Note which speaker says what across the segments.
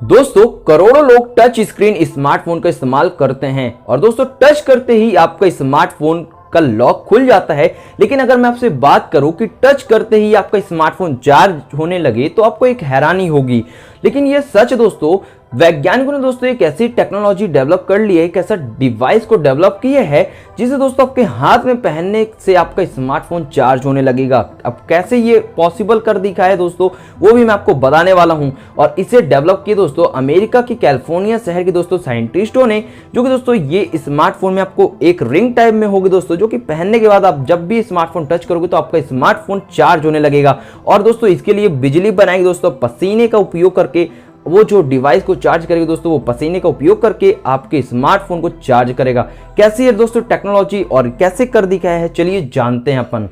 Speaker 1: दोस्तों करोड़ों लोग टच स्क्रीन स्मार्टफोन का इस्तेमाल करते हैं और दोस्तों टच करते ही आपका स्मार्टफोन का लॉक खुल जाता है। लेकिन अगर मैं आपसे बात करूं कि टच करते ही आपका स्मार्टफोन चार्ज होने लगे तो आपको एक हैरानी होगी। लेकिन यह सच दोस्तों, वैज्ञानिकों ने दोस्तों एक ऐसी टेक्नोलॉजी डेवलप कर ली है, एक ऐसा डिवाइस को डेवलप किया है जिसे दोस्तों आपके हाथ में पहनने से आपका स्मार्टफोन चार्ज होने लगेगा। अब कैसे ये पॉसिबल कर दिखा है दोस्तों, वो भी मैं आपको बताने वाला हूं। और इसे डेवलप किए दोस्तों अमेरिका की कैलिफोर्निया शहर के दोस्तों साइंटिस्टों ने, जो कि दोस्तों ये स्मार्टफोन में आपको एक रिंग टाइप में होगी दोस्तों, जो कि पहनने के बाद आप जब भी स्मार्टफोन टच करोगे तो आपका स्मार्टफोन चार्ज होने लगेगा। और दोस्तों इसके लिए बिजली बनाएगी दोस्तों, पसीने का उपयोग करके वो जो डिवाइस को चार्ज करेगा दोस्तों, वो पसीने का उपयोग करके आपके स्मार्टफोन को चार्ज करेगा। कैसी है दोस्तों टेक्नोलॉजी और कैसे कर दिखाया है, चलिए जानते हैं अपन।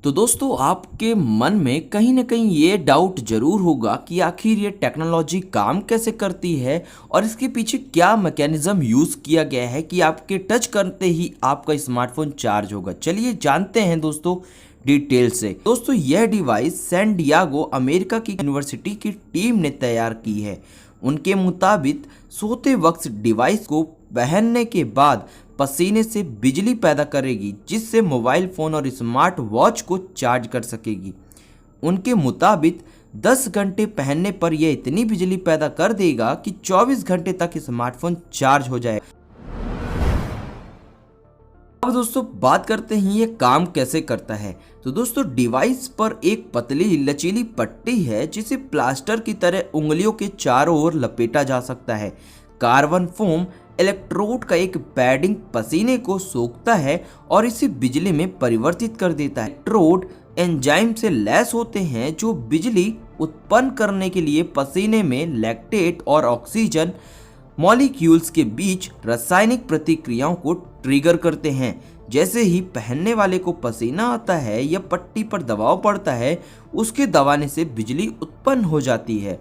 Speaker 1: तो दोस्तों आपके मन में कहीं ना कहीं ये डाउट जरूर होगा कि आखिर ये टेक्नोलॉजी काम कैसे करती है और इसके पीछे क्या मैकेनिज्म यूज किया गया है कि आपके टच करते ही आपका स्मार्टफोन चार्ज होगा। चलिए जानते हैं दोस्तों डिटेल से। दोस्तों यह डिवाइस सैन डियागो अमेरिका की यूनिवर्सिटी की टीम ने तैयार की है। उनके मुताबिक सोते वक्त डिवाइस को पहनने के बाद पसीने से बिजली पैदा करेगी, जिससे मोबाइल फ़ोन और स्मार्ट वॉच को चार्ज कर सकेगी। उनके मुताबिक 10 घंटे पहनने पर यह इतनी बिजली पैदा कर देगा कि 24 घंटे तक स्मार्टफोन चार्ज हो जाए। अब दोस्तों बात करते हैं ये काम कैसे करता है। तो दोस्तों डिवाइस पर एक पतली लचीली पट्टी है जिसे प्लास्टर की तरह उंगलियों के चारों ओर लपेटा जा सकता है। कार्बन फोम इलेक्ट्रोड का एक पैडिंग पसीने को सोखता है और इसे बिजली में परिवर्तित कर देता है। इलेक्ट्रोड एंजाइम से लैस होते हैं जो बिजली उत्पन्न करने के लिए पसीने में लैक्टेट और ऑक्सीजन मॉलिक्यूल्स के बीच रासायनिक प्रतिक्रियाओं को ट्रिगर करते हैं। जैसे ही पहनने वाले को पसीना आता है या पट्टी पर दबाव पड़ता है, उसके दबाने से बिजली उत्पन्न हो जाती है।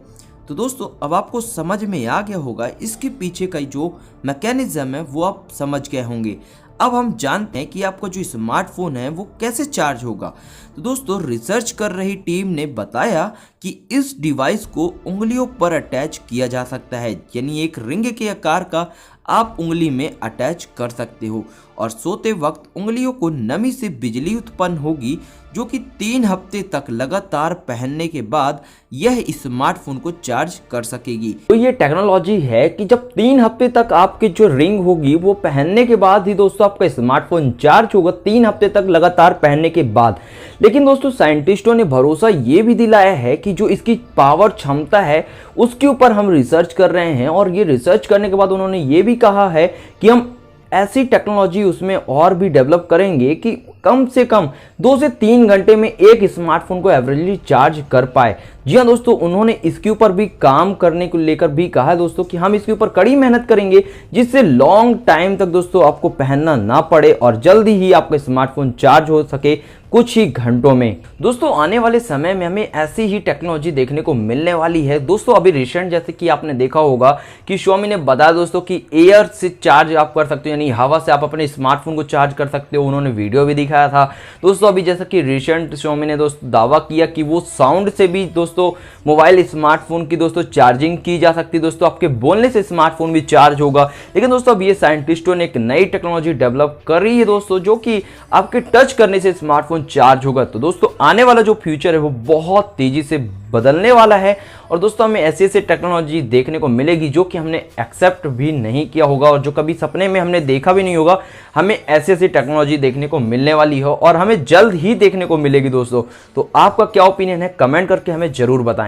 Speaker 1: तो दोस्तों अब आपको समझ में आ गया होगा इसके पीछे का जो मैकेनिज्म है वो आप समझ गए होंगे। अब हम जानते हैं कि आपका जो स्मार्टफोन है वो कैसे चार्ज होगा। तो दोस्तों रिसर्च कर रही टीम ने बताया कि इस डिवाइस को उंगलियों पर अटैच किया जा सकता है, यानी एक रिंग के आकार का आप उंगली में अटैच कर सकते हो और सोते वक्त उंगलियों को नमी से बिजली उत्पन्न होगी, जो कि 3 हफ्ते तक लगातार पहनने के बाद यह स्मार्टफोन को चार्ज कर सकेगी। तो ये टेक्नोलॉजी है कि जब 3 हफ्ते तक आपकी जो रिंग होगी वो पहनने के बाद ही दोस्तों आपका स्मार्टफोन चार्ज होगा, 3 हफ्ते तक लगातार पहनने के बाद। लेकिन दोस्तों साइंटिस्टों ने भरोसा ये भी दिलाया है कि जो इसकी पावर क्षमता है उसके ऊपर हम रिसर्च कर रहे हैं और ये रिसर्च करने के बाद उन्होंने ये भी कहा है कि हम ऐसी टेक्नोलॉजी उसमें और भी डेवलप करेंगे कि कम से कम 2 से 3 घंटे में एक स्मार्टफोन को एवरेजली चार्ज कर पाए। जी हाँ दोस्तों, उन्होंने इसके ऊपर भी काम करने को लेकर भी कहा दोस्तों कि हम इसके ऊपर कड़ी मेहनत करेंगे जिससे लॉन्ग टाइम तक दोस्तों आपको पहनना ना पड़े और जल्दी ही आपका स्मार्टफोन चार्ज हो सके कुछ ही घंटों में। दोस्तों आने वाले समय में हमें ऐसी ही टेक्नोलॉजी देखने को मिलने वाली है। दोस्तों अभी रिसेंट जैसे कि आपने देखा होगा कि Xiaomi ने बताया दोस्तों कि एयर से चार्ज आप कर सकते हो, यानी हवा से आप अपने स्मार्टफोन को चार्ज कर सकते हो। उन्होंने वीडियो भी दिखाया था दोस्तों। अभी जैसा कि रिसेंट Xiaomi ने दोस्तों दावा किया कि वो साउंड से भी दोस्तों मोबाइल स्मार्टफोन की दोस्तों चार्जिंग की जा सकती है। दोस्तों आपके बोलने से स्मार्टफोन भी चार्ज होगा। लेकिन दोस्तों अब ये साइंटिस्टों ने एक नई टेक्नोलॉजी डेवलप कर रही है दोस्तों, जो कि आपके टच करने से स्मार्टफोन चार्ज होगा। तो दोस्तों आने वाला जो फ्यूचर है वो बहुत तेजी से बदलने वाला है और दोस्तों हमें ऐसी ऐसी टेक्नोलॉजी देखने को मिलेगी जो कि हमने एक्सेप्ट भी नहीं किया होगा और जो कभी सपने में हमने देखा भी नहीं होगा। हमें ऐसी ऐसी टेक्नोलॉजी देखने को मिलने वाली है और हमें जल्द ही देखने को मिलेगी दोस्तों। तो आपका क्या ओपिनियन है, कमेंट करके हमें जरूर बताएं।